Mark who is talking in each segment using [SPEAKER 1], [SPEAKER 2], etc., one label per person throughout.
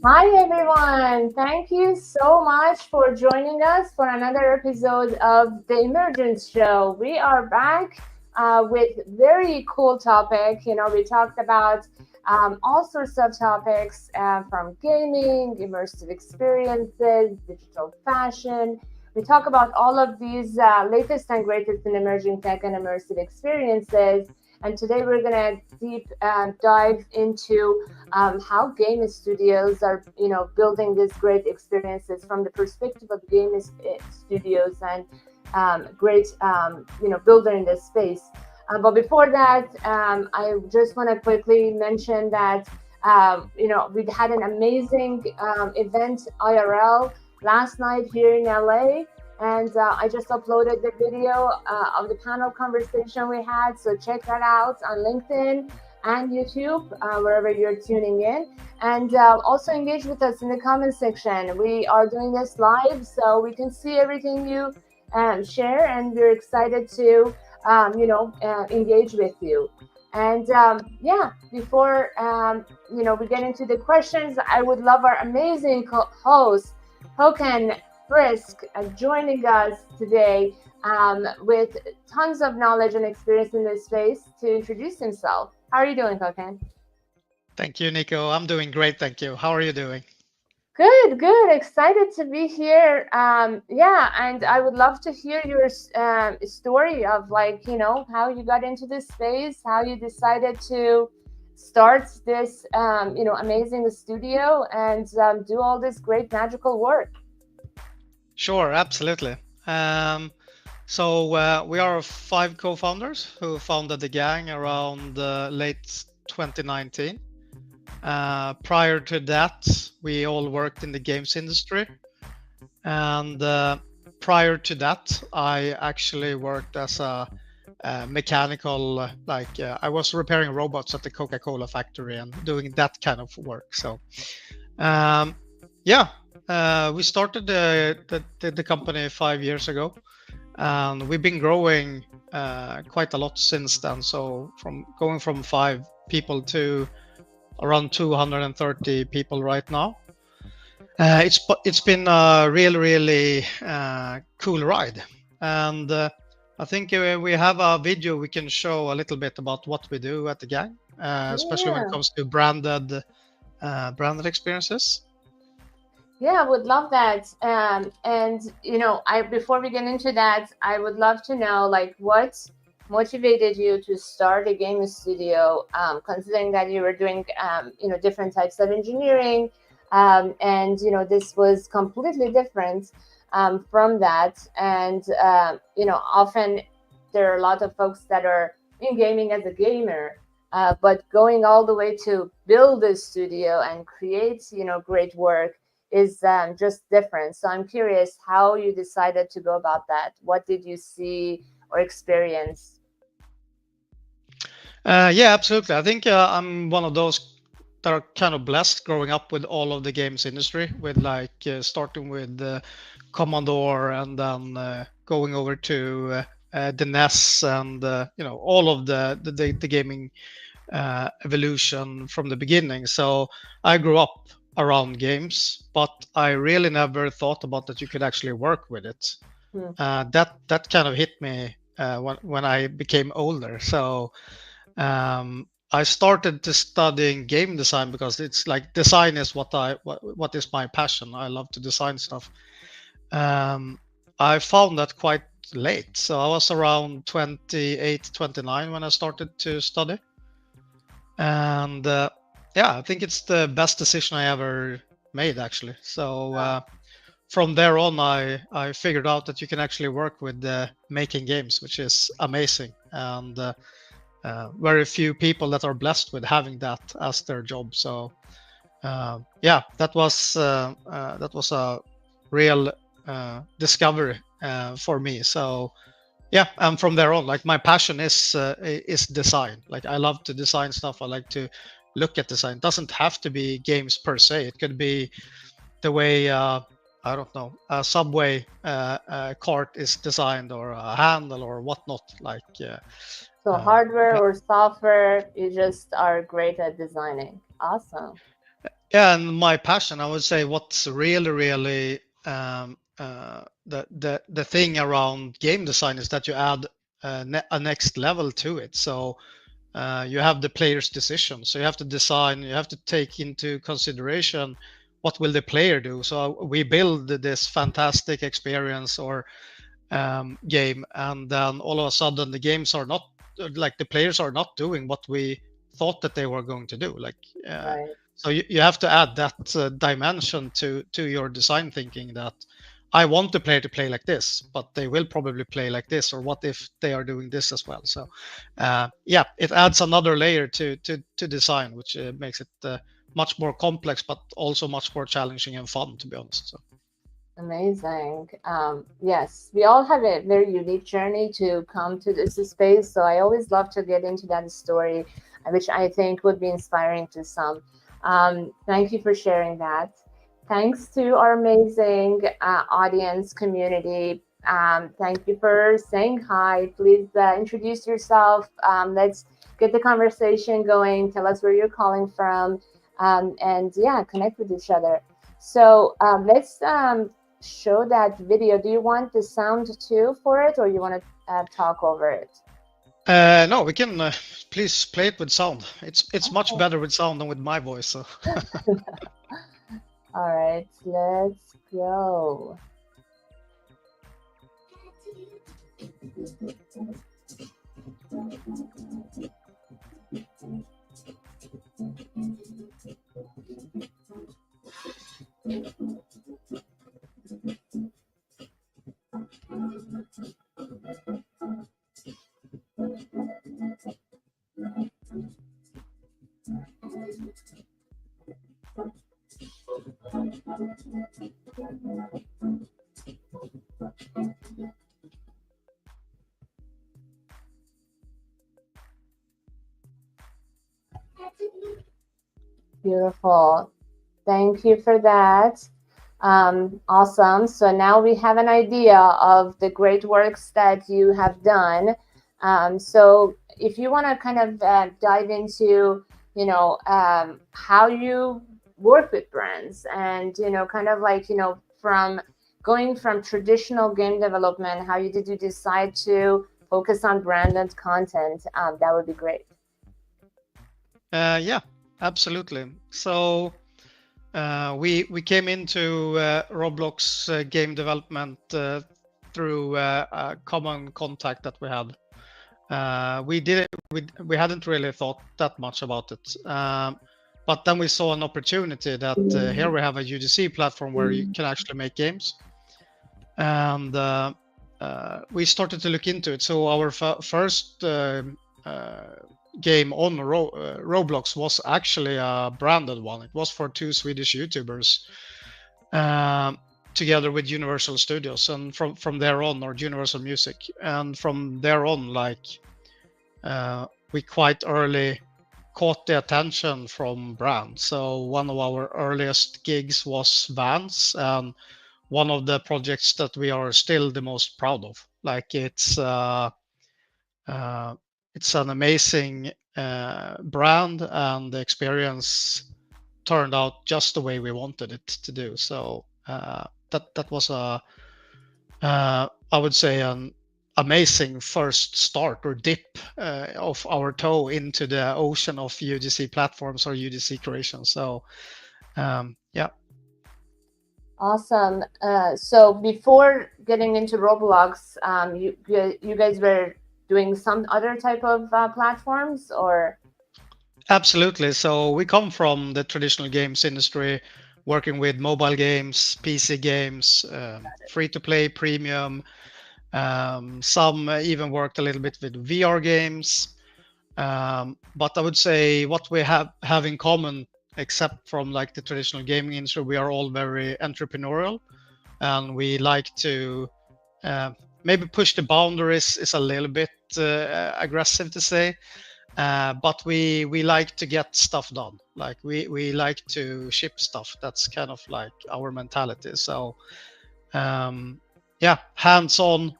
[SPEAKER 1] Hi everyone, thank you so much for joining us for another episode of the Emergence Show. We are back with very cool topic. We talked about all sorts of topics from gaming, immersive experiences, digital fashion. We talk about all of these latest and greatest in emerging tech and immersive experiences. And today we're gonna deep dive into how game studios are, building these great experiences from the perspective of studios and great, builder in this space. But before that, I just want to quickly mention that, we had an amazing event IRL last night here in LA. And I just uploaded the video of the panel conversation we had. So check that out on LinkedIn and YouTube, wherever you're tuning in. And also engage with us in the comment section. We are doing this live, so we can see everything you share, and we're excited to, engage with you. And before we get into the questions, I would love our amazing host, Håkan Frisk, joining us today with tons of knowledge and experience in this space to introduce himself. How are you doing, Håkan?
[SPEAKER 2] Thank you, Nico. I'm doing great, thank you. How are you doing?
[SPEAKER 1] Good, good. Excited to be here. And I would love to hear your story of, like, how you got into this space, how you decided to start this, amazing studio and do all this great magical work.
[SPEAKER 2] Sure, absolutely. We are five co-founders who founded the gang around late 2019. Prior to that, we all worked in the games industry. And prior to that, I actually worked as a mechanical, I was repairing robots at the Coca-Cola factory and doing that kind of work. So, we started the company 5 years ago, and we've been growing quite a lot since then. So going from 5 people to around 230 people right now. It's been a really cool ride, and I think we have a video we can show a little bit about what we do at the gang, especially when it comes to branded experiences.
[SPEAKER 1] Yeah, I would love that. I before we get into that, I would love to know, like, what motivated you to start a game studio, considering that you were doing, different types of engineering, and this was completely different from that. And often there are a lot of folks that are in gaming as a gamer, but going all the way to build a studio and create, great work is just different. So I'm curious how you decided to go about that. What did you see or experience?
[SPEAKER 2] Yeah, absolutely. I think I'm one of those that are kind of blessed growing up with all of the games industry, with starting with Commodore and then going over to the NES and all of the gaming evolution from the beginning. So I grew up around games, but I really never thought about that you could actually work with it. That kind of hit me when I became older. So I started to studying game design because it's like design is what is my passion. I love to design stuff. I found that quite late. So I was around 28, 29 when I started to study. And I think it's the best decision I ever made, actually. So from there on, I figured out that you can actually work with making games, which is amazing. And very few people that are blessed with having that as their job. So that was a real discovery for me. So and from there on, like, my passion is design. Like, I love to design stuff. I like to look at design. It doesn't have to be games per se. It could be the way I don't know, a subway cart is designed, or a handle, or whatnot.
[SPEAKER 1] So hardware or software, you just are great at designing. Awesome.
[SPEAKER 2] Yeah, and my passion, I would say, what's really the thing around game design is that you add a next level to it. So you have the player's decision. So you have to design, you have to take into consideration what will the player do. So we build this fantastic experience or game, and then all of a sudden the games are not like the players are not doing what we thought that they were going to do. Like,
[SPEAKER 1] Right.
[SPEAKER 2] so you have to add that dimension to your design thinking that I want the player to play like this, but they will probably play like this, or what if they are doing this as well? So, yeah, it adds another layer to design, which makes it much more complex, but also much more challenging and fun, to be honest. So.
[SPEAKER 1] Amazing. Yes, we all have a very unique journey to come to this space. So I always love to get into that story, which I think would be inspiring to some. Thank you for sharing that. Thanks to our amazing audience community. Thank you for saying hi. Please introduce yourself. Let's get the conversation going. Tell us where you're calling from. And yeah, connect with each other. So let's show that video. Do you want the sound too for it, or you want to talk over it?
[SPEAKER 2] No, we can please play it with sound. It's much
[SPEAKER 1] Okay.
[SPEAKER 2] better with sound than with my voice. So.
[SPEAKER 1] All right, let's go. Beautiful. Thank you for that. Awesome. So now we have an idea of the great works that you have done. So if you want to kind of dive into, how you work with brands and, kind of like, from going from traditional game development, how did you decide to focus on branded content? That would be great.
[SPEAKER 2] Yeah, absolutely. So we came into Roblox game development through a common contact that we had. We hadn't really thought that much about it, but then we saw an opportunity that here we have a UGC platform where you can actually make games, and we started to look into it. So our first game on Roblox was actually a branded one. It was for two Swedish YouTubers, together with Universal Studios, and from there on, or Universal Music, and from there on, like we quite early caught the attention from brands. So one of our earliest gigs was Vans, and one of the projects that we are still the most proud of. Like it's an amazing brand, and the experience turned out just the way we wanted it to do. So that was I would say an amazing first start or dip of our toe into the ocean of UGC platforms or UGC creation. So yeah.
[SPEAKER 1] Awesome. So before getting into Roblox, you guys were doing some other type of platforms, or?
[SPEAKER 2] Absolutely. So we come from the traditional games industry, working with mobile games, PC games, free to play, premium. Some even worked a little bit with VR games. But I would say what we have in common, except from like the traditional gaming industry, we are all very entrepreneurial, and we like to maybe push the boundaries is a little bit aggressive to say. But we like to get stuff done. Like we like to ship stuff. That's kind of like our mentality. So yeah, hands-on,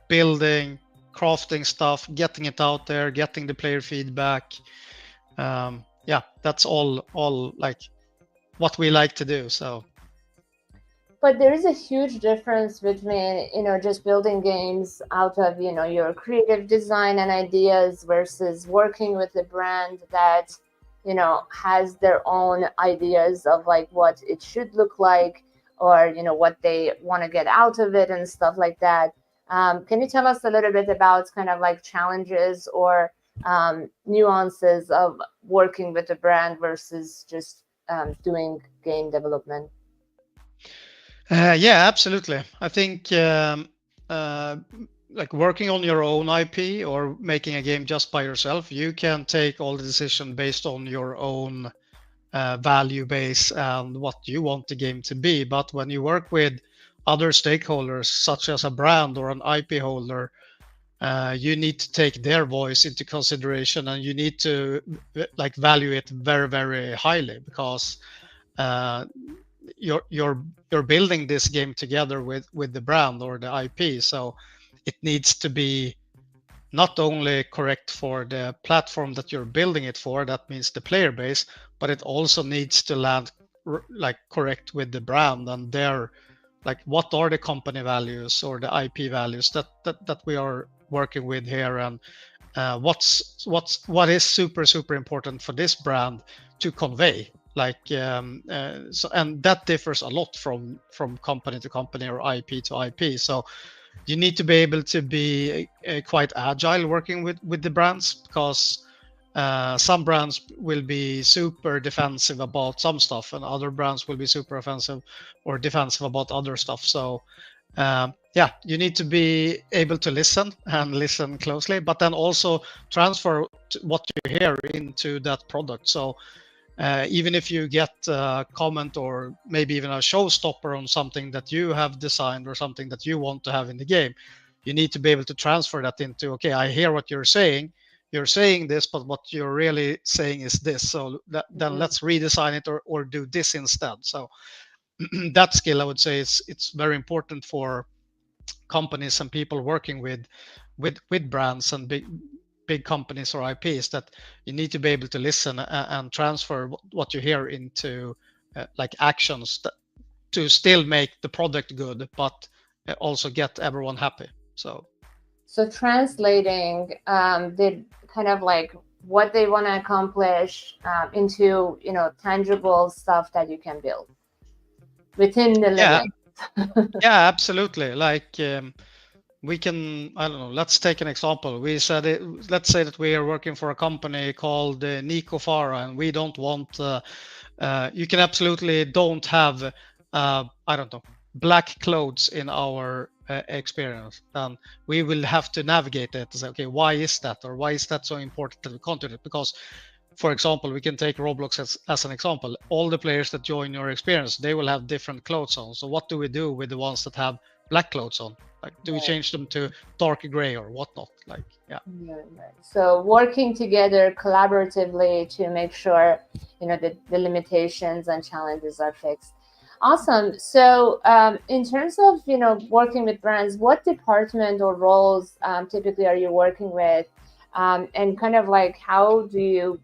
[SPEAKER 2] building, crafting stuff, getting it out there, getting the player feedback. yeah, that's all like what we like to do. So
[SPEAKER 1] But there is a huge difference between, just building games out of, your creative design and ideas versus working with a brand that, has their own ideas of like what it should look like, or, what they want to get out of it and stuff like that. Can you tell us a little bit about kind of like challenges or nuances of working with a brand versus just doing game development?
[SPEAKER 2] yeah, absolutely. I think uh, like working on your own IP or making a game just by yourself, you can take all the decision based on your own value base and what you want the game to be. But when you work with other stakeholders, such as a brand or an IP holder, you need to take their voice into consideration, and you need to like value it very, very highly, because uh, you're building this game together with the brand or the IP. So it needs to be not only correct for the platform that you're building it for, that means the player base, but it also needs to land like correct with the brand and their, like, what are the company values or the IP values that we are working with here, and what is super important for this brand to convey, like so, and that differs a lot from company to company or IP to IP. So you need to be able to be quite agile working with the brands, because some brands will be super defensive about some stuff, and other brands will be super offensive or defensive about other stuff. So yeah, you need to be able to listen and listen closely, but then also transfer what you hear into that product. So even if you get a comment or maybe even a showstopper on something that you have designed or something that you want to have in the game, you need to be able to transfer that into, okay, I hear what you're saying. You're saying this, but what you're really saying is this. So then let's redesign it, or do this instead. So that skill, I would say, it's very important for companies and people working with brands and big companies or IPs, that you need to be able to listen and transfer what you hear into like actions to still make the product good, but also get everyone happy.
[SPEAKER 1] So translating the kind of like what they want to accomplish into tangible stuff that you can build within the
[SPEAKER 2] Yeah,
[SPEAKER 1] limit.
[SPEAKER 2] yeah, absolutely. Like we can, I don't know, let's take an example. We said let's say that we are working for a company called Nico Farah, and we don't want you can absolutely don't have I don't know, black clothes in our experience, and we will have to navigate it and say, okay, why is that, or why is that so important to the content? Because, for example, we can take Roblox as an example. All the players that join your experience, they will have different clothes on. So what do we do with the ones that have black clothes on? Like, do we
[SPEAKER 1] Right.
[SPEAKER 2] change them to dark gray or whatnot? Like, yeah.
[SPEAKER 1] Right. So working together collaboratively to make sure the limitations and challenges are fixed. Awesome. So in terms of working with brands, what department or roles typically are you working with, and kind of like how do you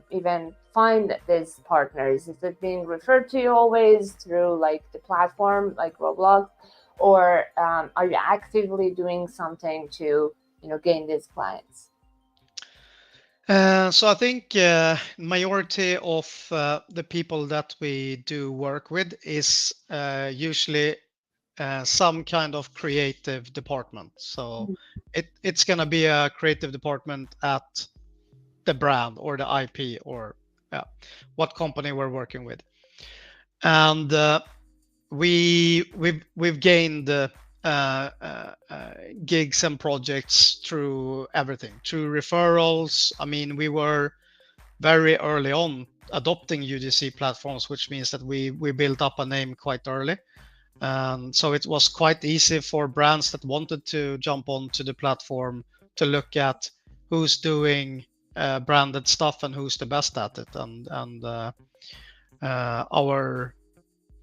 [SPEAKER 1] even find these partners? Is it being referred to you always through like the platform like Roblox, or are you actively doing something to gain these clients?
[SPEAKER 2] So I think majority of the people that we do work with is usually some kind of creative department. So it's gonna be a creative department at the brand or the IP, or what company we're working with, and we've gained gigs and projects through everything, through referrals. I mean, we were very early on adopting UGC platforms, which means that we built up a name quite early. So it was quite easy for brands that wanted to jump onto the platform to look at who's doing branded stuff and who's the best at it. And our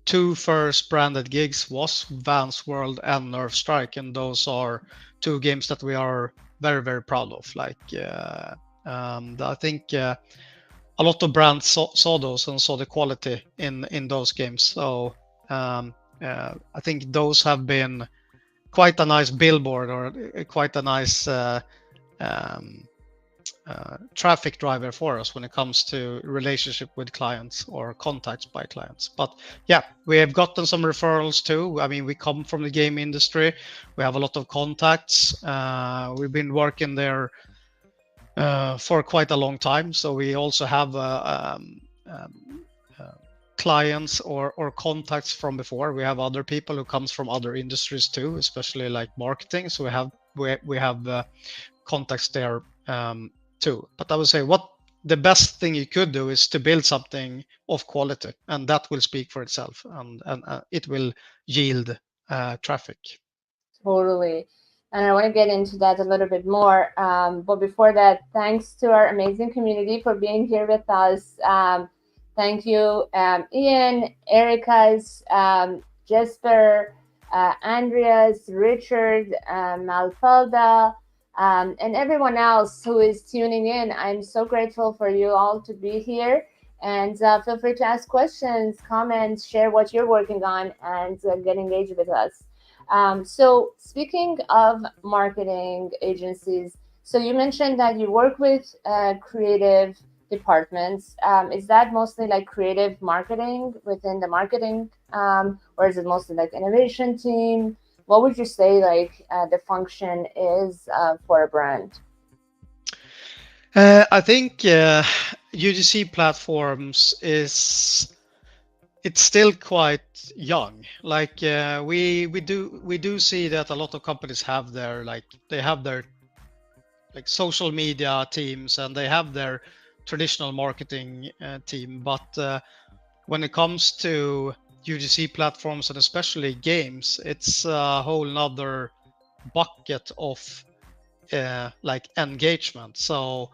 [SPEAKER 2] two first branded gigs was Vans World and NERF Strike, and those are two games that we are very proud of. Like, and I think a lot of brands saw those and saw the quality in those games. So I think those have been quite a nice billboard, or quite a nice um, traffic driver for us when it comes to relationship with clients or contacts by clients. But yeah, we have gotten some referrals too. I mean, we come from the game industry. We have a lot of contacts. We've been working there for quite a long time. So we also have uh, clients or contacts from before. We have other people who comes from other industries too, especially like marketing. So we have contacts there too. But I would say what the best thing you could do is to build something of quality, and that will speak for itself, and it will yield traffic.
[SPEAKER 1] Totally. And I want to get into that a little bit more. But before that, thanks to our amazing community for being here with us. Thank you, Ian, Erica's, Jesper, Andreas, Richard, Malfelda, and everyone else who is tuning in. I'm so grateful for you all to be here. And feel free to ask questions, comments, share what you're working on, and get engaged with us. So, speaking of marketing agencies, so you mentioned that you work with creative departments. Is that mostly like creative marketing within the marketing, or is it mostly like innovation team? What would you say like the function is for a brand?
[SPEAKER 2] I think UGC platforms is it's still quite young. Like we do see that a lot of companies have their like social media teams, and they have their traditional marketing team. But when it comes to UGC platforms and especially games, it's a whole nother bucket of like engagement. So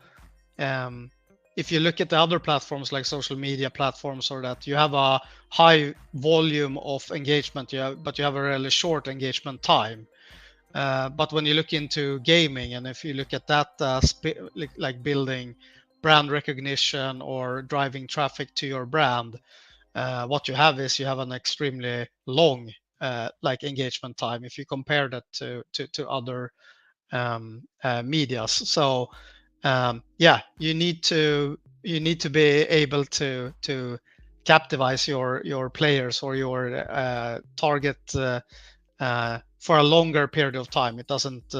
[SPEAKER 2] um, if you look at the other platforms like social media platforms, or that you have a high volume of engagement, but you have a really short engagement time. But when you look into gaming, and if you look at that like building brand recognition or driving traffic to your brand, what you have is you have an extremely long like engagement time if you compare that to other medias. So yeah, you need to be able to captivate your players or your target for a longer period of time. It doesn't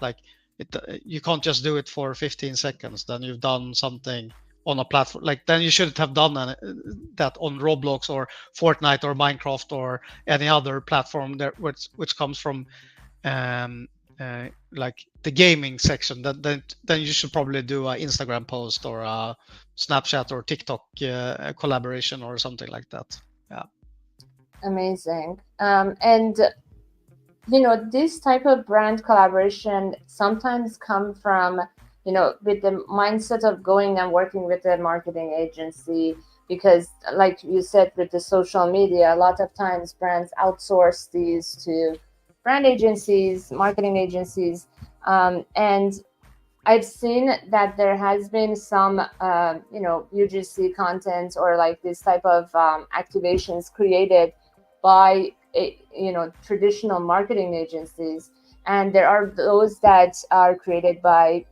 [SPEAKER 2] like it. You can't just do it for 15 seconds. Then you've done something on a platform. Like then you shouldn't have done that on Roblox or Fortnite or Minecraft or any other platform that which comes from um, like the gaming section. Then you should probably do an Instagram post or a Snapchat or TikTok collaboration or something like that. Yeah.
[SPEAKER 1] Amazing. And this type of brand collaboration sometimes come from with the mindset of going and working with a marketing agency, because like you said, with the social media, a lot of times brands outsource these to brand agencies, marketing agencies, and I've seen that there has been some UGC content or like this type of activations created by traditional marketing agencies, and there are those that are created by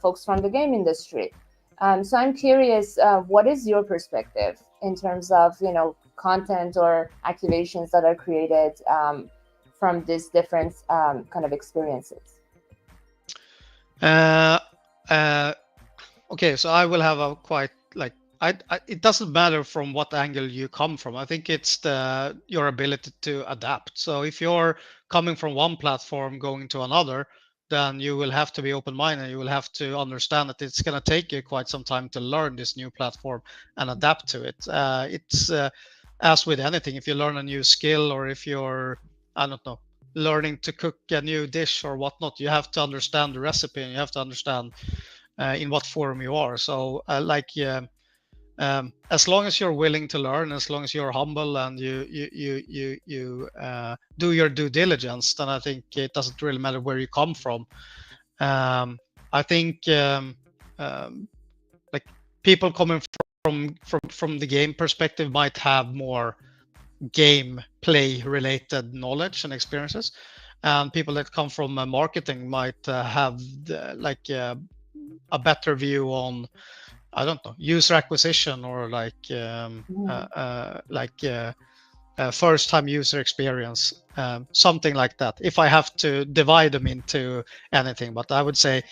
[SPEAKER 1] folks from the game industry. So I'm curious, what is your perspective in terms of content or activations that are created from these different kind of experiences?
[SPEAKER 2] Uh, uh, okay, so I will have a quite like it doesn't matter from what angle you come from. I think it's your ability to adapt. So if you're coming from one platform going to another, then you will have to be open-minded. You will have to understand that it's going to take you quite some time to learn this new platform and adapt to it. It's as with anything, if you learn a new skill, or if you're, I don't know, learning to cook a new dish or whatnot, you have to understand the recipe, and you have to understand in what form you are. So as long as you're willing to learn, as long as you're humble and you do your due diligence, then I think it doesn't really matter where you come from. I think like people coming from the game perspective might have more game play related knowledge and experiences, and people that come from marketing might have a better view on, I don't know, user acquisition or first time user experience, something like that, if I have to divide them into anything. But I would say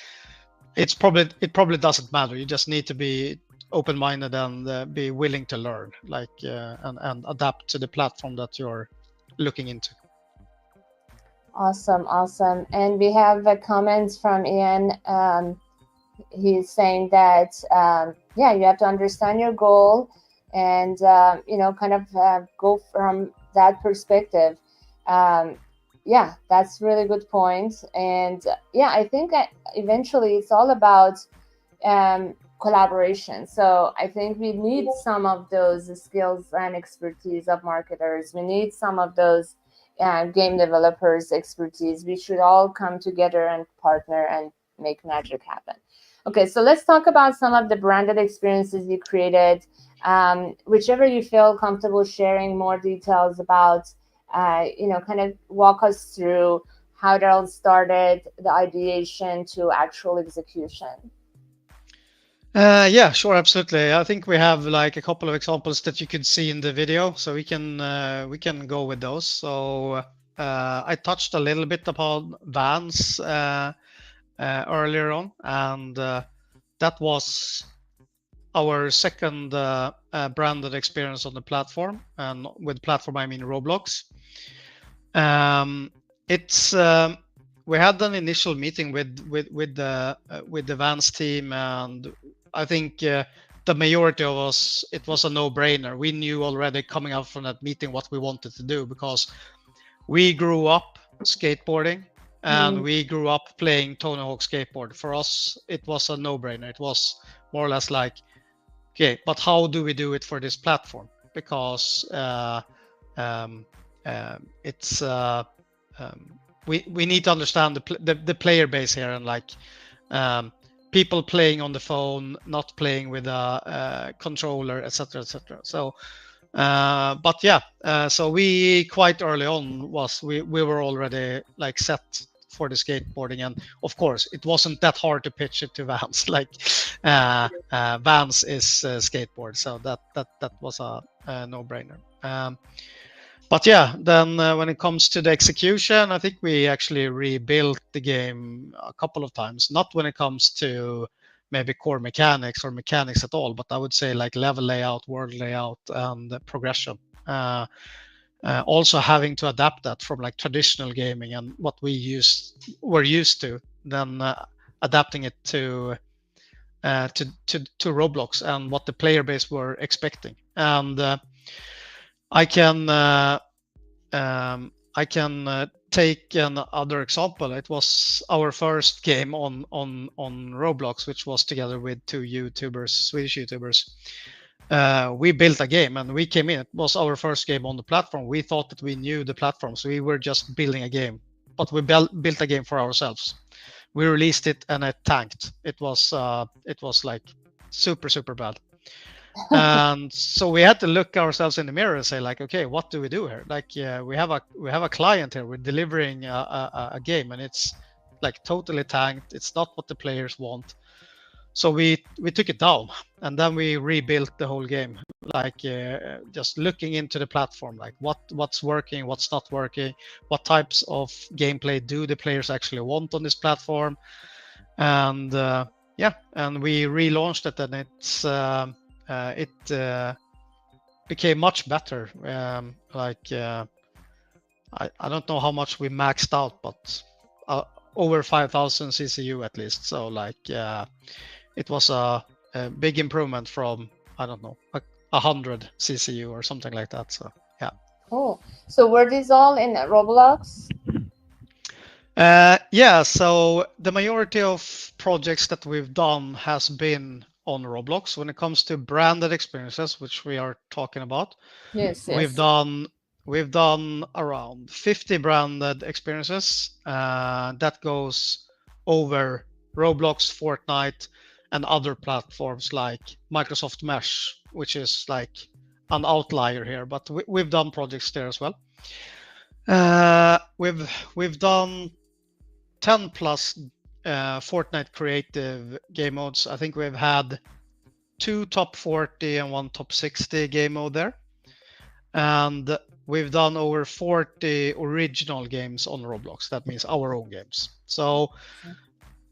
[SPEAKER 2] it probably doesn't matter. You just need to be open-minded and be willing to learn, and adapt to the platform that you're looking into.
[SPEAKER 1] Awesome. And we have a comment from Ian. He's saying that you have to understand your goal and go from that perspective. That's really good point. And I think that eventually it's all about collaboration. So I think we need some of those skills and expertise of marketers. We need some of those game developers' expertise. We should all come together and partner and make magic happen. Okay, so let's talk about some of the branded experiences you created. Whichever you feel comfortable sharing more details about, kind of walk us through how that all started, the ideation to actual execution.
[SPEAKER 2] Yeah, sure, absolutely. I think we have like a couple of examples that you could see in the video, so we can go with those. So I touched a little bit upon Vans earlier on, and that was our second branded experience on the platform, and with platform I mean Roblox. We had an initial meeting with the Vans team, and I think the majority of us, it was a no-brainer. We knew already coming out from that meeting what we wanted to do, because we grew up skateboarding and we grew up playing Tony Hawk skateboard. For us, it was a no-brainer. It was more or less like, okay, but how do we do it for this platform? Because we need to understand the player base here, and people playing on the phone, not playing with a controller, etc., etc. So, so we quite early on we were already like set for the skateboarding, and of course it wasn't that hard to pitch it to Vans. Vans is skateboard, so that was a no-brainer. Then when it comes to the execution, I think we actually rebuilt the game a couple of times. Not when it comes to maybe core mechanics or mechanics at all, but I would say like level layout, world layout, and progression. Also having to adapt that from like traditional gaming and what were used to, then adapting it to Roblox and what the player base were expecting. And I can take another example. It was our first game on Roblox, which was together with two Swedish YouTubers. We built a game and we came in. It was our first game on the platform. We thought that we knew the platform, so we were just building a game. But we built a game for ourselves. We released it and it tanked. It was like super bad. And so we had to look ourselves in the mirror and say like, okay, what do we do here? Like, we have a client here. We're delivering a game, and it's like totally tanked. It's not what the players want. So we took it down, and then we rebuilt the whole game, like just looking into the platform, like what's working, what's not working, what types of gameplay do the players actually want on this platform, and and we relaunched it, and it became much better. I don't know how much we maxed out, but over 5,000 CCU at least. So it was a big improvement from, I don't know, 100 CCU or something like that. So yeah.
[SPEAKER 1] Cool. So were these all in Roblox?
[SPEAKER 2] So the majority of projects that we've done has been on Roblox. When it comes to branded experiences, which we are talking about,
[SPEAKER 1] yes.
[SPEAKER 2] We've done around 50 branded experiences. That goes over Roblox, Fortnite, and other platforms like Microsoft Mesh, which is like an outlier here, but we've done projects there as well. We've done 10 plus Fortnite creative game modes. I think we've had 2 top 40 and 1 top 60 game mode there. And we've done over 40 original games on Roblox. That means our own games. So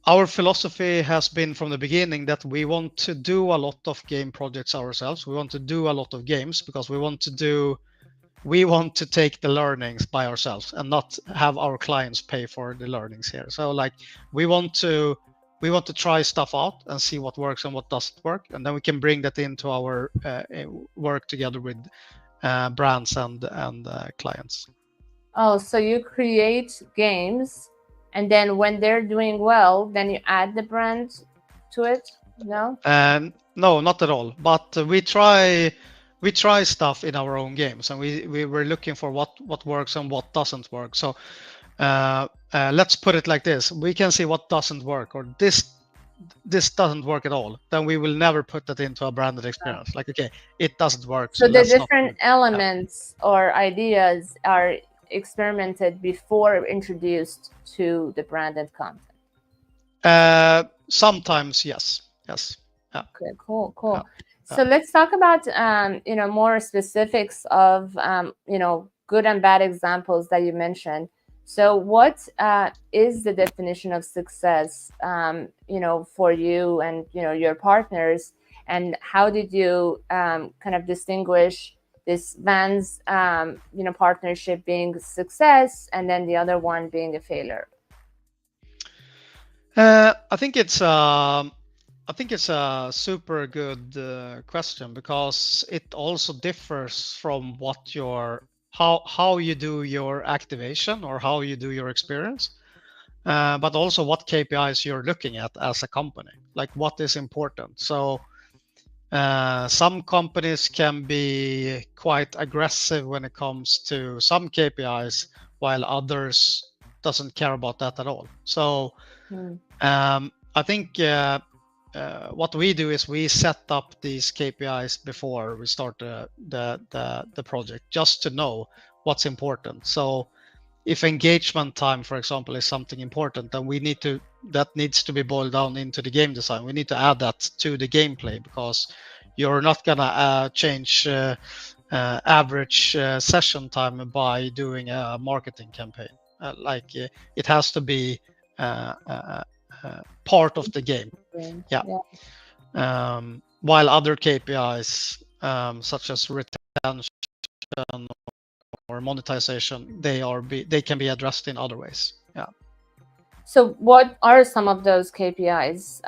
[SPEAKER 2] our philosophy has been from the beginning that we want to do a lot of game projects ourselves. We want to do a lot of games because we want to take the learnings by ourselves and not have our clients pay for the learnings here. So like we want to try stuff out and see what works and what doesn't work, and then we can bring that into our work together with brands and clients.
[SPEAKER 1] Oh, so you create games, and then when they're doing well, then you add the brand to it? No?
[SPEAKER 2] No, not at all. But we try stuff in our own games, and we were looking for what works and what doesn't work. So let's put it like this: we can see what doesn't work, or this doesn't work at all. Then we will never put that into a branded experience. Like, okay, it doesn't work.
[SPEAKER 1] So the
[SPEAKER 2] let's not
[SPEAKER 1] different elements or ideas are experimented before introduced to the branded content.
[SPEAKER 2] Sometimes, yes.
[SPEAKER 1] Okay, cool. So let's talk about more specifics of good and bad examples that you mentioned. So what is the definition of success for you and your partners, and how did you kind of distinguish this Vans partnership being success and then the other one being a failure?
[SPEAKER 2] I think it's a super good question, because it also differs from how you do your activation or how you do your experience, but also what KPIs you're looking at as a company, like what is important. So some companies can be quite aggressive when it comes to some KPIs, while others doesn't care about that at all. So I think what we do is we set up these KPIs before we start the project, just to know what's important. So if engagement time, for example, is something important, then that needs to be boiled down into the game design. We need to add that to the gameplay, because you're not gonna change average session time by doing a marketing campaign. It has to be part of the game. Yeah. While other KPIs, such as retention or monetization, they can be addressed in other ways. Yeah.
[SPEAKER 1] So what are some of those KPIs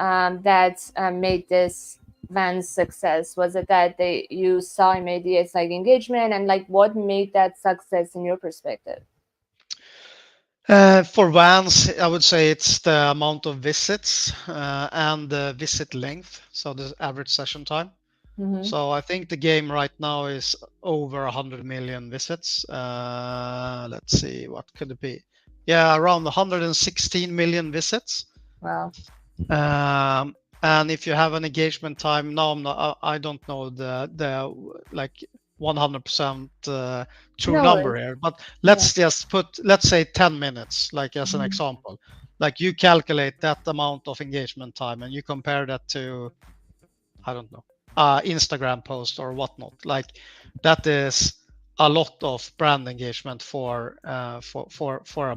[SPEAKER 1] that made this Vans success? Was it that you saw immediate engagement, and what made that success in your perspective?
[SPEAKER 2] For Vans, I would say it's the amount of visits and the visit length, so the average session time. So I think the game right now is over 100 million visits. Let's see, what could it be? Yeah, around 116 million visits.
[SPEAKER 1] Wow.
[SPEAKER 2] And if you have an engagement time, I don't know the 100% true number here, but let's say 10 minutes, as an example. You calculate that amount of engagement time and you compare that to, I don't know, Instagram post or whatnot. That is a lot of brand engagement for a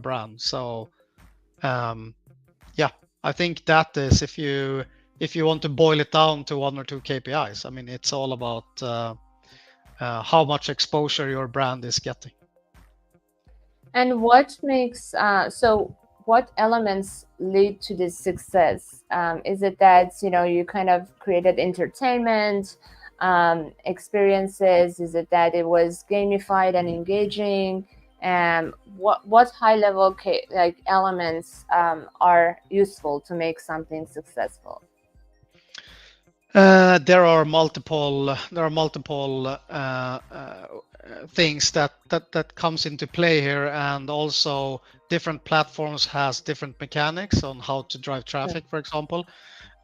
[SPEAKER 2] brand. So I think that is, if you want to boil it down to 1 or 2 KPIs, I mean, it's all about how much exposure your brand is getting.
[SPEAKER 1] And what makes what elements lead to this success? Is it that you kind of created entertainment experiences? Is it that it was gamified and engaging? What high level elements are useful to make something successful?
[SPEAKER 2] There are multiple things that comes into play here, and also different platforms has different mechanics on how to drive traffic, for example.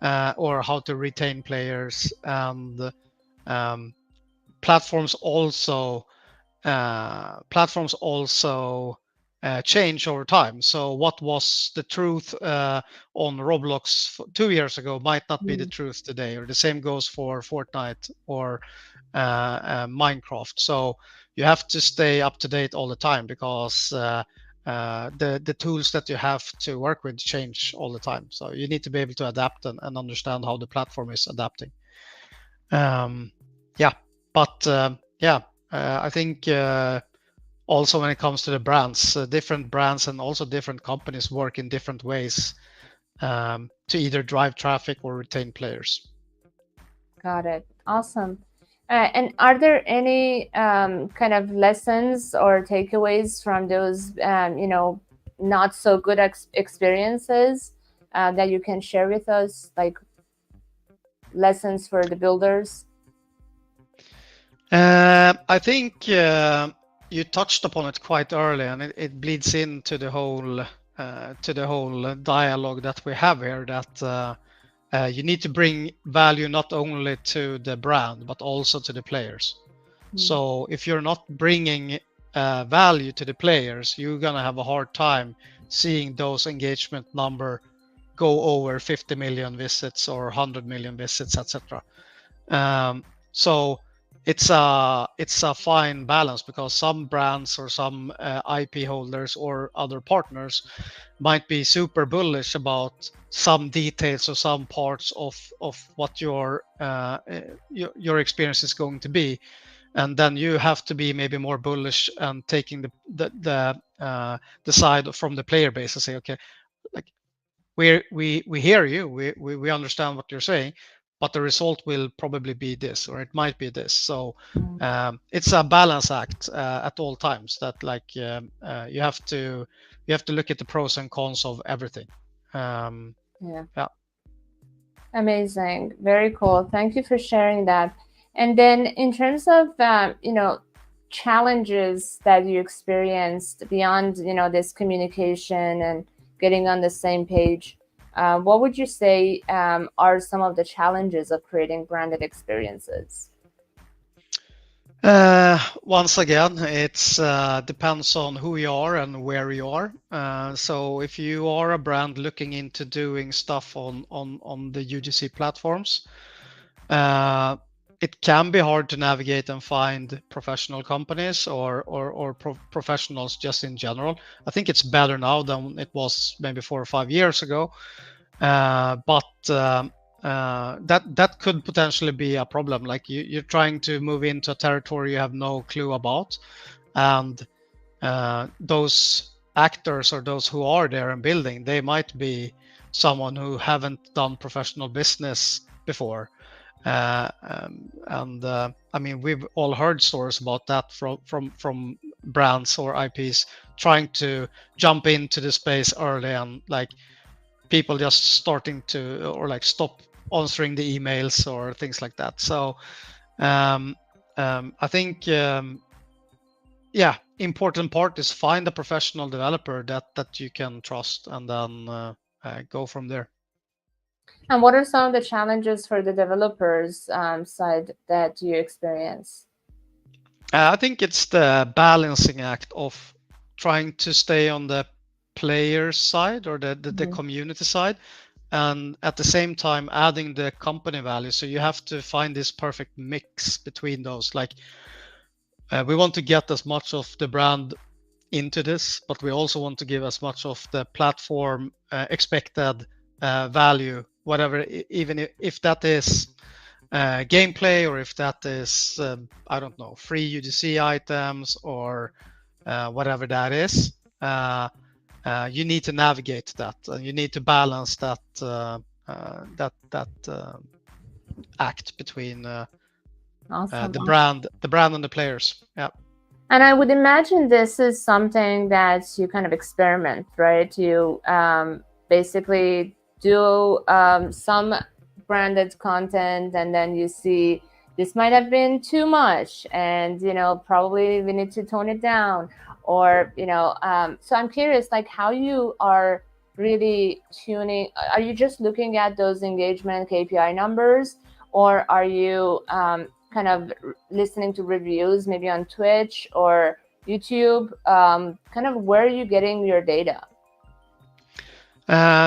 [SPEAKER 2] or how to retain players, and platforms also change over time. So what was the truth on Roblox 2 years ago might not be the
[SPEAKER 1] Mm.
[SPEAKER 2] truth today, or the same goes for Fortnite or Minecraft. So you have to stay up to date all the time, because the tools that you have to work with change all the time. So you need to be able to adapt and understand how the platform is adapting. Yeah, but I think also when it comes to the brands, different brands and also different companies work in different ways to either drive traffic or retain players.
[SPEAKER 1] Got it. Awesome. And are there any kind of lessons or takeaways from those, not so good experiences that you can share with us, like lessons for the builders?
[SPEAKER 2] I think you touched upon it quite early, and it bleeds into the whole dialogue that we have here. That you need to bring value not only to the brand but also to the players. So if you're not bringing value to the players, you're gonna have a hard time seeing those engagement number go over 50 million visits or 100 million visits, etc. So it's a fine balance, because some brands or some IP holders or other partners might be super bullish about some details or some parts of what your experience is going to be, and then you have to be maybe more bullish and taking the side from the player base and say, okay, like we hear you, we understand what you're saying, but the result will probably be this, or it might be this. So it's a balance act at all times, that you have to look at the pros and cons of everything.
[SPEAKER 1] Yeah.
[SPEAKER 2] Yeah.
[SPEAKER 1] Amazing. Very cool. Thank you for sharing that. And then, in terms of, challenges that you experienced beyond, this communication and getting on the same page, what would you say are some of the challenges of creating branded experiences?
[SPEAKER 2] Once again, it's depends on who you are and where you are. So if you are a brand looking into doing stuff on the UGC platforms, it can be hard to navigate and find professional companies or professionals just in general. I think it's better now than it was maybe 4 or 5 years ago. But that could potentially be a problem. Like you're trying to move into a territory you have no clue about, and those actors or those who are there and building, they might be someone who haven't done professional business before. I mean, we've all heard stories about that from brands or IPs trying to jump into the space early, and like people just starting to, or like stop answering the emails or things like that. So I think important part is find a professional developer that you can trust, and then go from there.
[SPEAKER 1] And what are some of the challenges for the developers side that you experience?
[SPEAKER 2] I think it's the balancing act of trying to stay on the player side or the community side, and at the same time adding the company value. So you have to find this perfect mix between those. Like we want to get as much of the brand into this, but we also want to give as much of the platform expected value, whatever, even if that is gameplay, or if that is I don't know, free UGC items, or whatever that is. You need to navigate that, and you need to balance that act between
[SPEAKER 1] Awesome.
[SPEAKER 2] the brand and the players. Yeah.
[SPEAKER 1] And I would imagine this is something that you kind of experiment, right? You basically do some branded content, and then you see this might have been too much, and probably we need to tone it down, or so I'm curious, like how you are really tuning? Are you just looking at those engagement KPI numbers, or are you kind of listening to reviews maybe on Twitch or YouTube? Kind of where are you getting your data?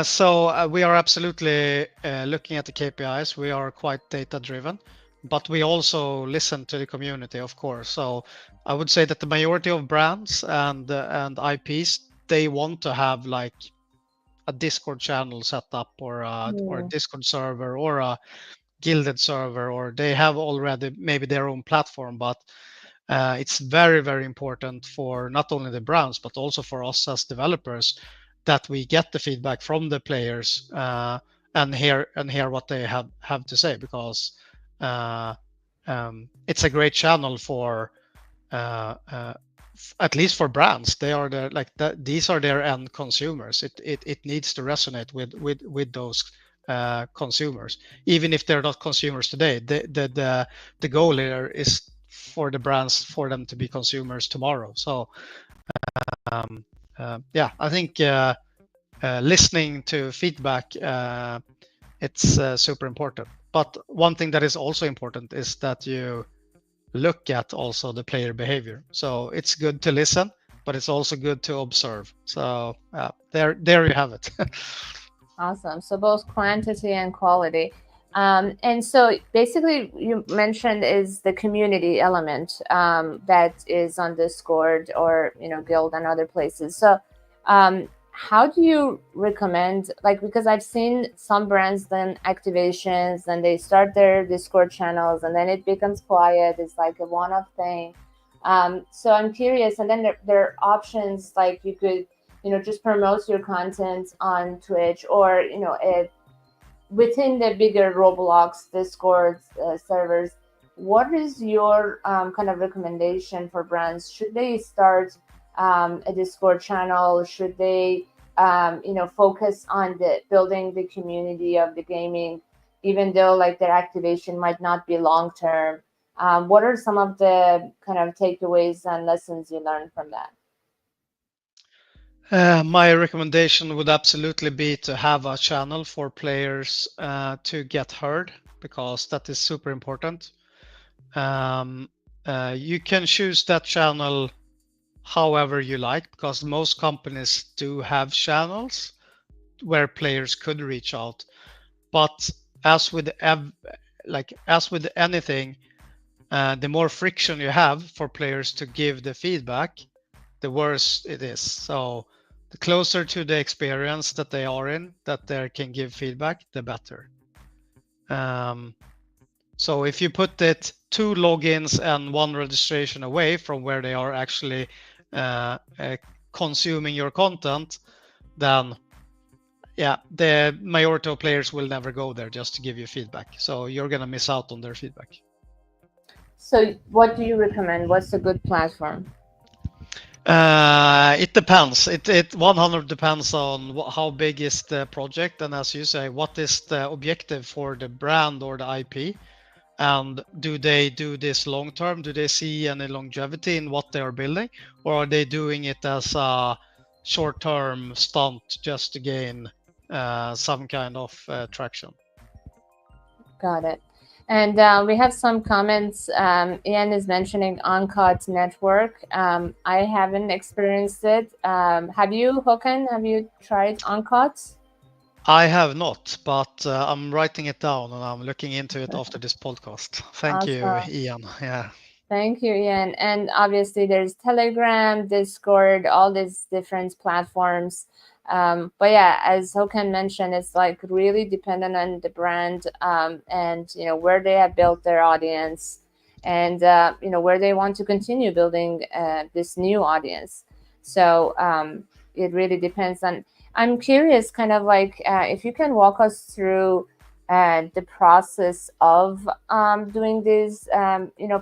[SPEAKER 2] So we are absolutely looking at the KPIs. We are quite data driven, but we also listen to the community, of course. So I would say that the majority of brands and IPs, they want to have like a Discord channel set up, or a
[SPEAKER 1] Hmm.
[SPEAKER 2] Discord server, or a gilded server, or they have already maybe their own platform. But it's very, very important for not only the brands but also for us as developers that we get the feedback from the players, and hear what they have to say, because uh, it's a great channel for at least for brands. They are the like these are their end consumers. It needs to resonate with those consumers, even if they're not consumers today. The goal here is for the brands, for them to be consumers tomorrow. So um, yeah, I think listening to feedback, it's super important. But one thing that is also important is that you look at also the player behavior. So it's good to listen, but it's also good to observe. So there you have it.
[SPEAKER 1] Awesome. So both quantity and quality. And so basically, you mentioned is the community element that is on Discord or Guild and other places. So how do you recommend, like, because I've seen some brands then activations and they start their Discord channels and then it becomes quiet. It's like a one-off thing. So I'm curious, and then there are options like you could just promote your content on Twitch or it within the bigger Roblox Discord servers. What is your kind of recommendation for brands? Should they start a Discord channel? Should they focus on the building the community of the gaming, even though like their activation might not be long term? What are some of the kind of takeaways and lessons you learned from that?
[SPEAKER 2] My recommendation would absolutely be to have a channel for players to get heard, because that is super important. Um, you can choose that channel however you like, because most companies do have channels where players could reach out. But as with as with anything, the more friction you have for players to give the feedback, the worse it is. So the closer to the experience that they are in, that they can give feedback, the better. So if you put it 2 logins and 1 registration away from where they are actually consuming your content, then yeah, the majority of players will never go there just to give you feedback. So you're gonna miss out on their feedback.
[SPEAKER 1] So, what do you recommend? What's a good platform?
[SPEAKER 2] It depends. It 100 depends on how big is the project, and as you say, what is the objective for the brand or the IP, and do they do this long term? Do they see any longevity in what they are building, or are they doing it as a short term stunt just to gain some kind of traction?
[SPEAKER 1] Got it. And we have some comments. Ian is mentioning Uncut Network. I haven't experienced it. Have you, Håkan? Have you tried Uncut?
[SPEAKER 2] I have not, but I'm writing it down and I'm looking into it after this podcast. Thank you,
[SPEAKER 1] Awesome.
[SPEAKER 2] Ian. Yeah.
[SPEAKER 1] Thank you, Ian. And obviously, there's Telegram, Discord, all these different platforms. But yeah, as Hokan mentioned, it's like really dependent on the brand and where they have built their audience and where they want to continue building this new audience. So it really depends on. I'm curious, kind of like if you can walk us through the process of doing these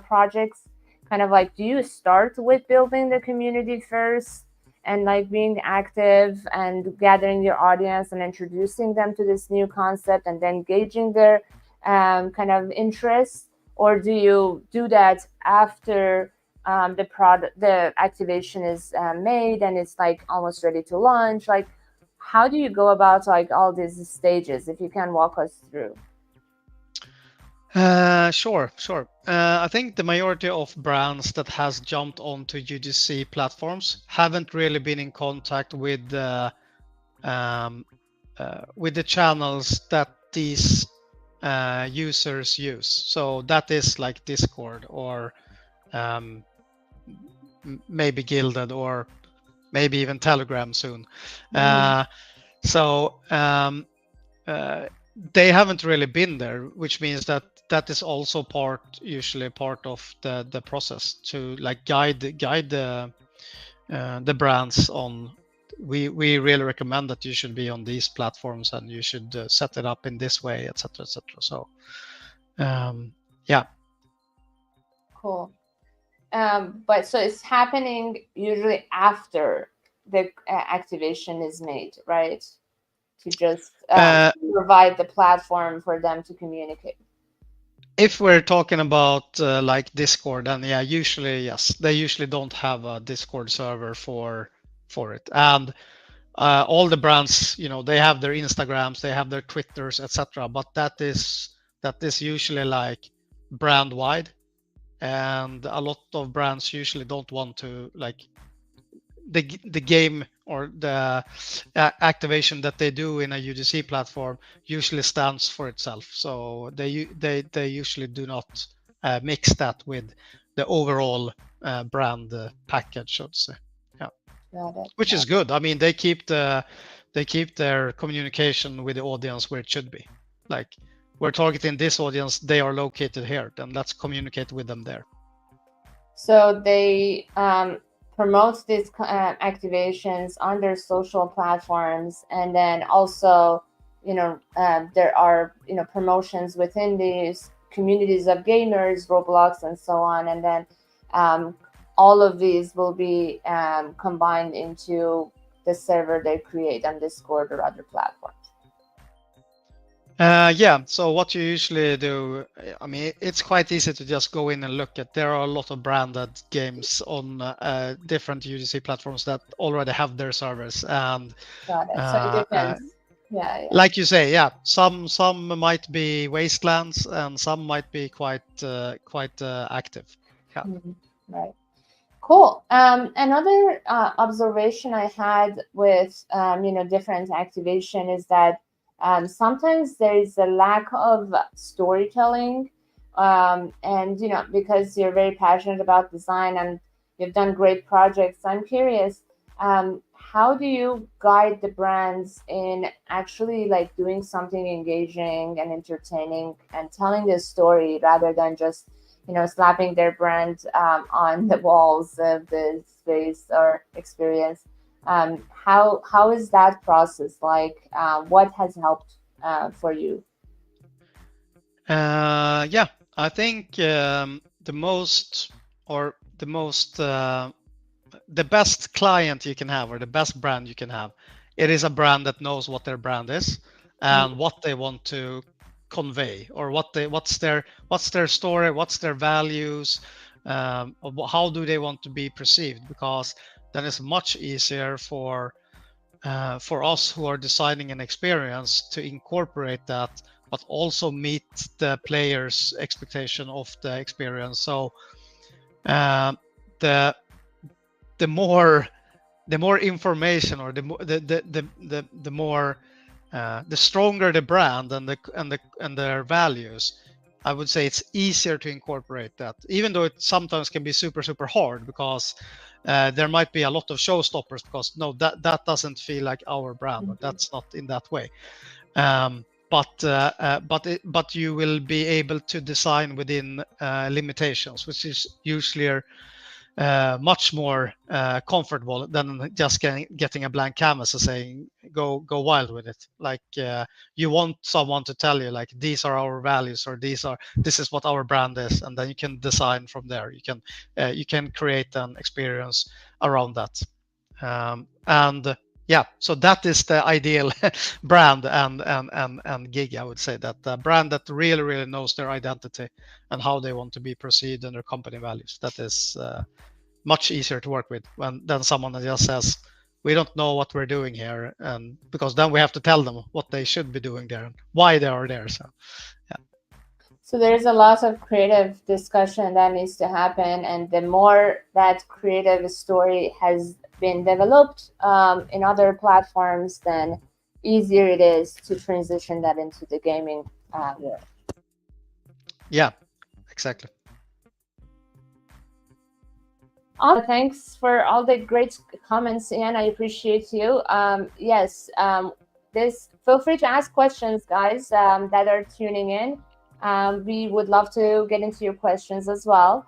[SPEAKER 1] projects, kind of like do you start with building the community first and like being active and gathering your audience and introducing them to this new concept and then gauging their kind of interest, or do you do that after the activation is made and it's like almost ready to launch? Like how do you go about like all these stages? If you can walk us through.
[SPEAKER 2] Sure. I think the majority of brands that has jumped onto UGC platforms haven't really been in contact um, with the channels that these users use. So that is like Discord or maybe Gilded or maybe even Telegram soon. So they haven't really been there, which means that that is also usually part of the process to like guide the brands on. We really recommend that you should be on these platforms and you should set it up in this way, etc., etc. So, yeah.
[SPEAKER 1] Cool. But so it's happening usually after the activation is made, right? To just provide the platform for them to communicate.
[SPEAKER 2] If we're talking about like Discord, then yeah, usually yes, they usually don't have a Discord server for it, and all the brands, they have their Instagrams, they have their Twitters, etc. But that is usually like brand wide, and a lot of brands usually don't want to like the game or the activation that they do in a UGC platform usually stands for itself. So they usually do not mix that with the overall brand package, I'd say. Yeah, which is good. I mean, they keep their communication with the audience where it should be. Like, we're targeting this audience, they are located here, then let's communicate with them there.
[SPEAKER 1] So they promote these activations on their social platforms, and then also, there are promotions within these communities of gamers, Roblox, and so on, and then all of these will be combined into the server they create on Discord or other platforms.
[SPEAKER 2] Yeah, so what you usually do, I mean, it's quite easy to just go in and look at. There are a lot of branded games on different UGC platforms that already have their servers, and
[SPEAKER 1] got it. So it depends. Yeah.
[SPEAKER 2] Like you say, yeah, some might be wastelands, and some might be quite active. Yeah.
[SPEAKER 1] Right. Cool. Another observation I had with different activation is that sometimes there is a lack of storytelling, and because you're very passionate about design and you've done great projects, I'm curious, how do you guide the brands in actually like doing something engaging and entertaining and telling this story rather than just slapping their brand on the walls of the space or experience? How is that process like? What has helped for you?
[SPEAKER 2] Yeah, I think the best client you can have, or the best brand you can have, it is a brand that knows what their brand is and what they want to convey, or what's their story, what's their values, how do they want to be perceived, because then it's much easier for us who are designing an experience to incorporate that, but also meet the player's expectation of the experience. So the more information, or the more the stronger the brand and their values, I would say it's easier to incorporate that, even though it sometimes can be super hard, because there might be a lot of showstoppers, because no, that doesn't feel like our brand, or that's not in that way. But you will be able to design within limitations, which is usually much more comfortable than just getting a blank canvas and saying go wild with it. Like you want someone to tell you like, these are our values, or this is what our brand is, and then you can design from there. You can create an experience around that, and yeah, so that is the ideal brand and gig. I would say that the brand that really knows their identity and how they want to be perceived and their company values. That is much easier to work with than someone that just says, we don't know what we're doing here, and because then we have to tell them what they should be doing there and why they are there. So yeah.
[SPEAKER 1] So there's a lot of creative discussion that needs to happen, and the more that creative story has been developed in other platforms, then easier it is to transition that into the gaming world.
[SPEAKER 2] Yeah, exactly.
[SPEAKER 1] Thanks for all the great comments, Ian. I appreciate you. Yes, this feel free to ask questions, guys, that are tuning in. We would love to get into your questions as well.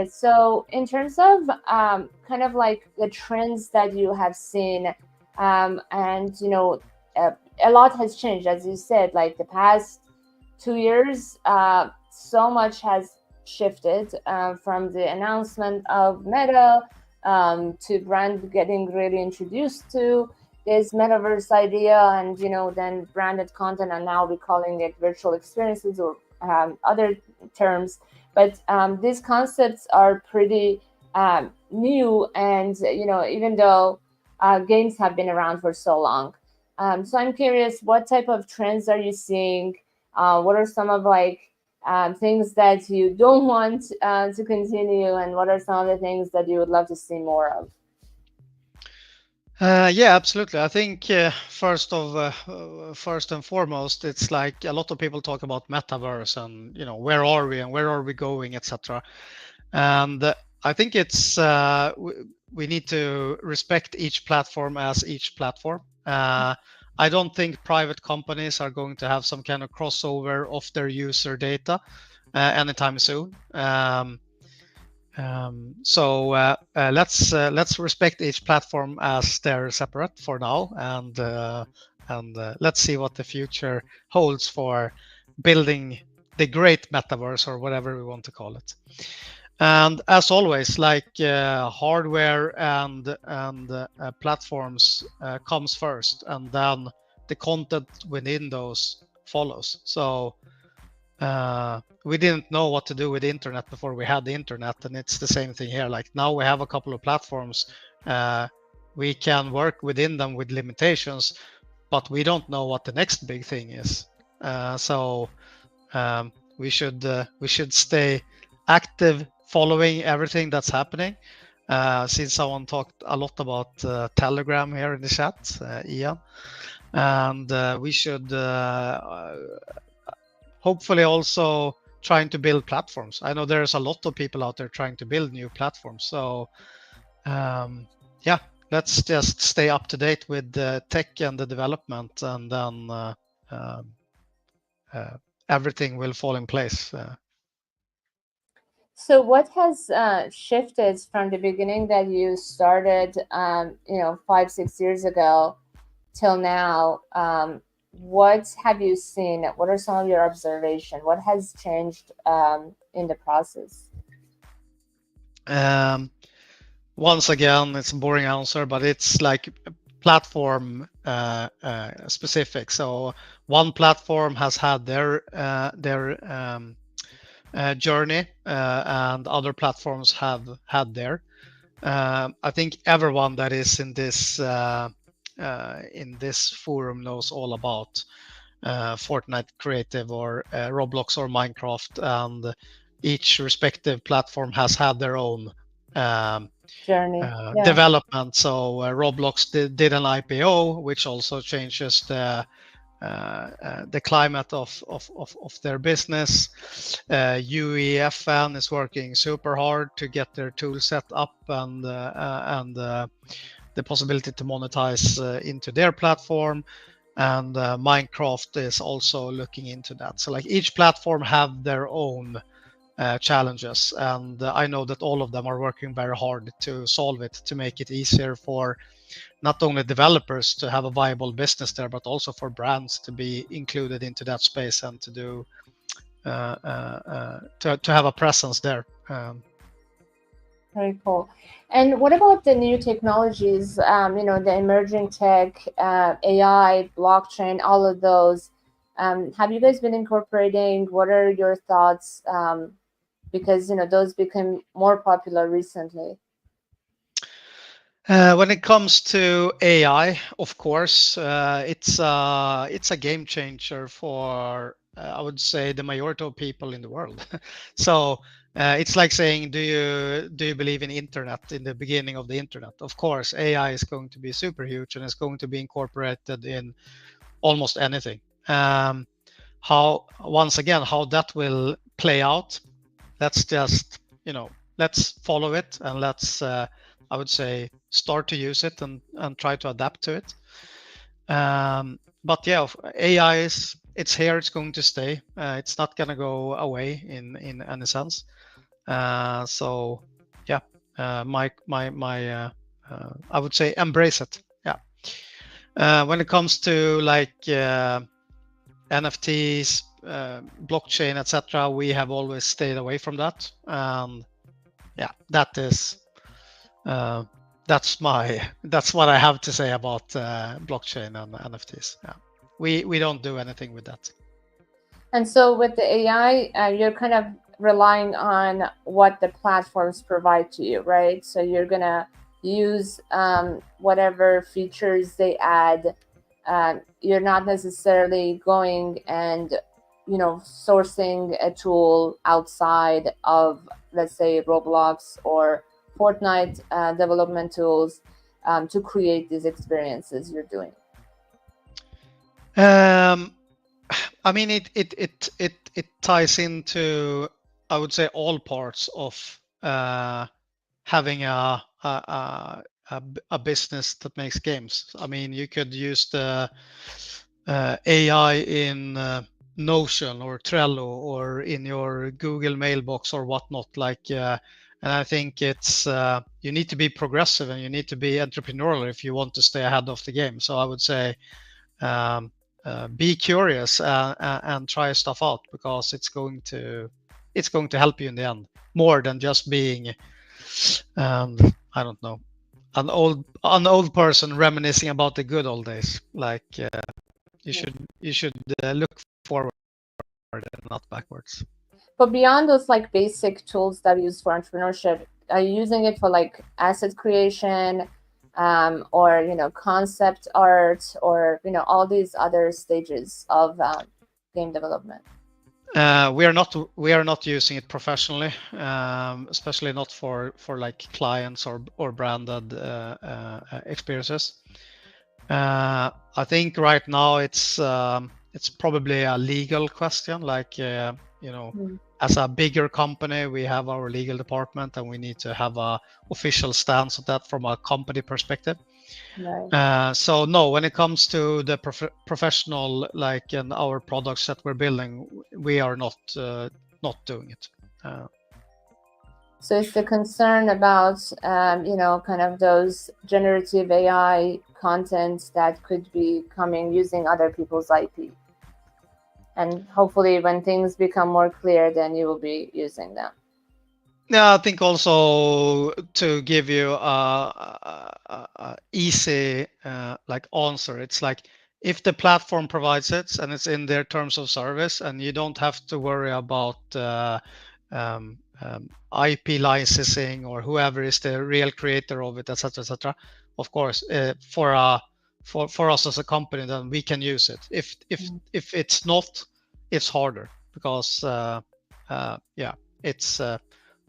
[SPEAKER 1] So, in terms of kind of like the trends that you have seen, and uh, a lot has changed, as you said, like the past 2 years, so much has shifted from the announcement of Meta to brand getting really introduced to this metaverse idea, and then branded content, and now we're calling it virtual experiences or other terms. But these concepts are pretty new, and even though games have been around for so long. So I'm curious, what type of trends are you seeing? What are some of like things that you don't want to continue, and what are some of the things that you would love to see more of?
[SPEAKER 2] Yeah, absolutely. I think first and foremost, it's like a lot of people talk about metaverse and where are we and where are we going, etc. And I think we need to respect each platform as each platform. I don't think private companies are going to have some kind of crossover of their user data anytime soon. So let's respect each platform as they're separate for now, and let's see what the future holds for building the great metaverse or whatever we want to call it. And as always, like hardware and platforms comes first, and then the content within those follows. So we didn't know what to do with the internet before we had the internet, and it's the same thing here. Like now we have a couple of platforms, we can work within them with limitations, but we don't know what the next big thing is. So we should stay active, following everything that's happening. Since someone talked a lot about Telegram here in the chat, Ian, and we should hopefully also trying to build platforms. I know there's a lot of people out there trying to build new platforms. So yeah, let's just stay up to date with the tech and the development, and then everything will fall in place.
[SPEAKER 1] So what has shifted from the beginning that you started, 5, 6 years ago till now? What have you seen? What are some of your observations? What has changed in the process?
[SPEAKER 2] Once again, it's a boring answer, but it's like platform specific. So one platform has had their journey, and other platforms have had their. I think everyone that is in this forum knows all about Fortnite Creative or Roblox or Minecraft, and each respective platform has had their own
[SPEAKER 1] Journey. Yeah.
[SPEAKER 2] development. So Roblox did an IPO, which also changes the climate of their business. UEFN is working super hard to get their tool set up, and the possibility to monetize into their platform. And Minecraft is also looking into that. So like each platform have their own challenges, and I know that all of them are working very hard to solve it, to make it easier for not only developers to have a viable business there, but also for brands to be included into that space and to do to have a presence there.
[SPEAKER 1] Very cool. And what about the new technologies? The emerging tech, AI, blockchain, all of those. Have you guys been incorporating? What are your thoughts? Because those became more popular recently.
[SPEAKER 2] When it comes to AI, of course, it's a game changer for I would say the majority of people in the world. So it's like saying, do you believe in internet in the beginning of the internet? Of course, AI is going to be super huge and it's going to be incorporated in almost anything. How once again how that will play out, let's just let's follow it and let's I would say start to use it and try to adapt to it. But yeah, AI is it's here, it's going to stay. It's not going to go away in any sense. So yeah, I would say embrace it. Yeah. When it comes to like NFTs, blockchain, etc., we have always stayed away from that. And yeah, that's what I have to say about blockchain and NFTs. Yeah, we don't do anything with that.
[SPEAKER 1] And so with the AI, you're kind of relying on what the platforms provide to you, right? So you're gonna use whatever features they add. You're not necessarily going and sourcing a tool outside of, let's say, Roblox or Fortnite development tools to create these experiences you're doing.
[SPEAKER 2] Um, I mean, it ties into, I would say, all parts of having a business that makes games. I mean, you could use the AI in Notion or Trello or in your Google mailbox or whatnot. And I think it's you need to be progressive and you need to be entrepreneurial if you want to stay ahead of the game. So I would say um, be curious and try stuff out because it's going to help you in the end more than just being I don't know, an old person reminiscing about the good old days. Like you should look forward and not backwards.
[SPEAKER 1] But beyond those like basic tools that we use for entrepreneurship, are you using it for like asset creation, or concept art, or all these other stages of game development?
[SPEAKER 2] We are not using it professionally, especially not for like clients or branded experiences. I think right now it's probably a legal question. Like as a bigger company, we have our legal department, and we need to have a official stance on that from a company perspective.
[SPEAKER 1] Right.
[SPEAKER 2] So no, when it comes to the professional, like in our products that we're building, we are not doing it.
[SPEAKER 1] So it's the concern about kind of those generative AI content that could be coming using other people's IP. And hopefully when things become more clear, then you will be using them.
[SPEAKER 2] Yeah, I think also to give you a easy like answer, it's like if the platform provides it and it's in their terms of service, and you don't have to worry about IP licensing or whoever is the real creator of it, etc., etc. Of course, for us as a company, then we can use it. If it's not, it's harder because yeah, it's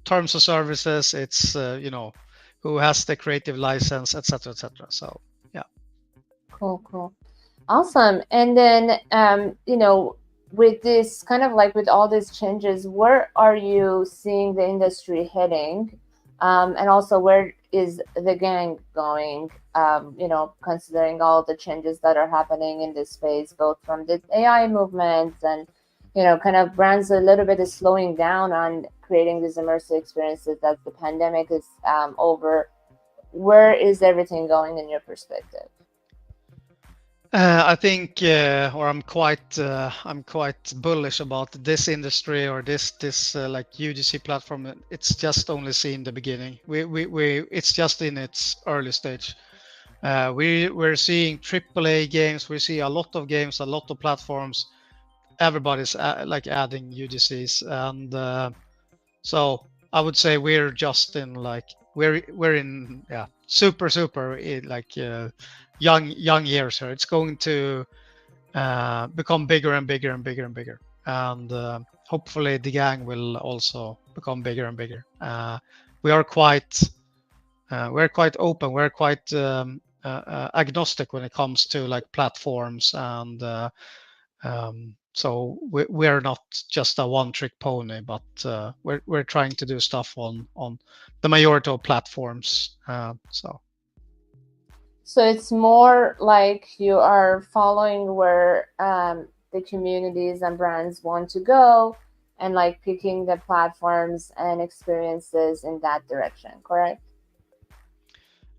[SPEAKER 2] terms of services. It's who has the creative license, etc., etc. So yeah.
[SPEAKER 1] Cool. Awesome. And then with this kind of like with all these changes, where are you seeing the industry heading? And also where is the gang going? Considering all the changes that are happening in this space, both from the AI movements and kind of brands a little bit is slowing down on creating these immersive experiences as the pandemic is over. Where is everything going in your perspective?
[SPEAKER 2] I think, or I'm quite bullish about this industry or this like UGC platform. It's just only seen the beginning. It's just in its early stage. We're seeing AAA games. We see a lot of games, a lot of platforms. Everybody's like adding UGCs, and so I would say we're just in like we're in super young years here. It's going to become bigger and bigger and bigger and bigger, and hopefully the gang will also become bigger and bigger. We are quite we're quite open. We're quite agnostic when it comes to like platforms, and so we're not just a one-trick pony, but we're trying to do stuff on the majority of platforms.
[SPEAKER 1] So it's more like you are following where the communities and brands want to go, and like picking the platforms and experiences in that direction, correct?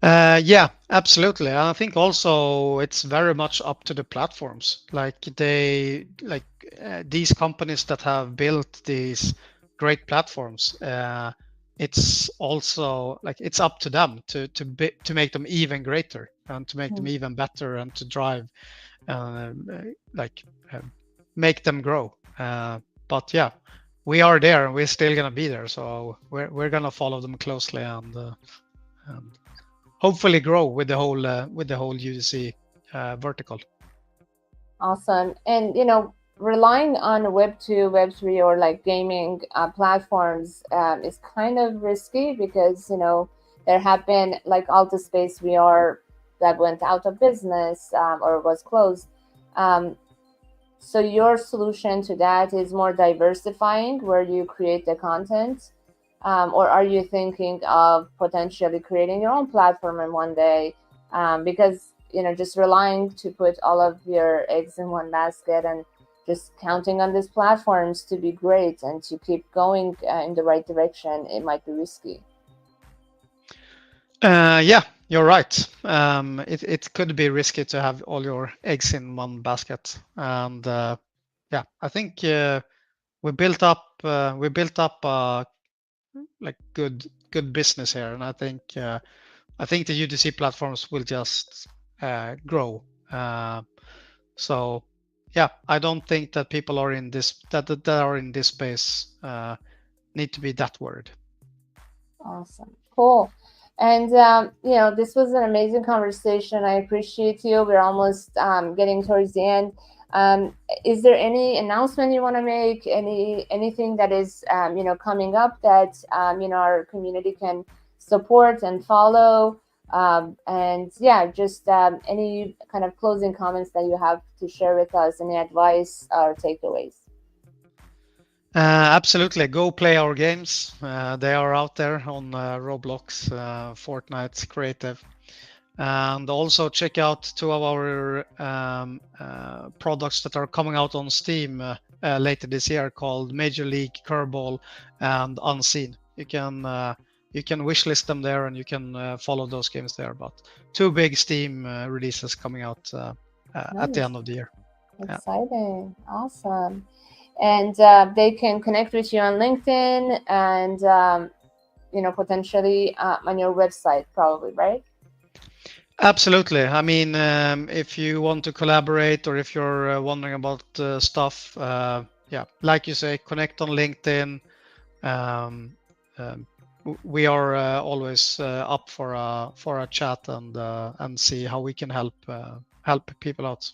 [SPEAKER 2] Yeah, absolutely. I think also it's very much up to the platforms. Like these companies that have built these great platforms. It's also like it's up to them to make them even greater and to make them
[SPEAKER 1] Mm.
[SPEAKER 2] even better and to drive like make them grow. But yeah, we are there and we're still gonna be there. So we're gonna follow them closely and hopefully grow with the whole UDC vertical.
[SPEAKER 1] Awesome. And you know, relying on Web 2, Web 3, or like gaming platforms is kind of risky because, you know, there have been like Alta Space VR that went out of business or was closed. Um, so your solution to that is more diversifying where you create the content, or are you thinking of potentially creating your own platform in one day? Because you know, just relying to put all of your eggs in one basket and just counting on these platforms to be great and to keep going in the right direction, it might be risky.
[SPEAKER 2] Yeah, you're right. It could be risky to have all your eggs in one basket, and yeah, I think we built up like good business here, and I think the UDC platforms will just grow. So yeah, I don't think that people are in this that are in this space need to be that worried.
[SPEAKER 1] Awesome. Cool. And, you know, this was an amazing conversation. I appreciate you. We're almost getting towards the end. Um, is there any announcement you want to make? Anything that is, you know, coming up that, you know, our community can support and follow? And yeah, just any kind of closing comments that you have to share with us, any advice or takeaways?
[SPEAKER 2] Absolutely, go play our games. They are out there on Roblox, Fortnite, Creative, and also check out two of our products that are coming out on Steam later this year, called Major League Curveball and Unseen. You can wishlist them there, and you can follow those games there. But two big Steam releases coming out at the
[SPEAKER 1] Nice.
[SPEAKER 2] end of the year. Yeah.
[SPEAKER 1] Exciting. Awesome. And they can connect with you on LinkedIn and, you know, potentially on your website, probably, right?
[SPEAKER 2] Absolutely. I mean, if you want to collaborate or if you're wondering about stuff, yeah, like you say, connect on LinkedIn. Um, um, we are always up for a chat and see how we can help people out.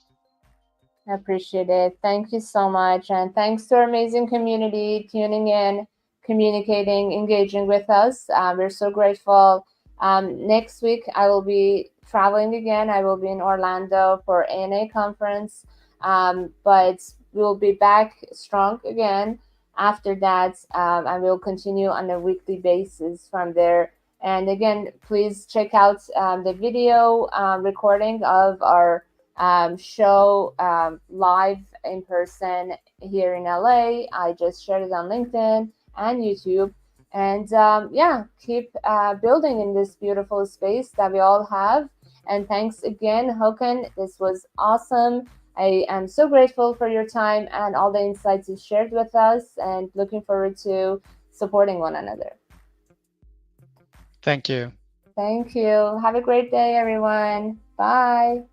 [SPEAKER 1] I appreciate it. Thank you so much. And thanks to our amazing community tuning in, communicating, engaging with us. We're so grateful. Next week, I will be traveling again. I will be in Orlando for ANA conference. But we'll be back strong again after that. And we'll continue on a weekly basis from there. And again, please check out the video recording of our show live in person here in LA. I just shared it on LinkedIn and YouTube. And yeah, keep building in this beautiful space that we all have. And thanks again, Håkan. This was awesome. I am so grateful for your time and all the insights you shared with us, and looking forward to supporting one another.
[SPEAKER 2] Thank you.
[SPEAKER 1] Thank you. Have a great day, everyone. Bye.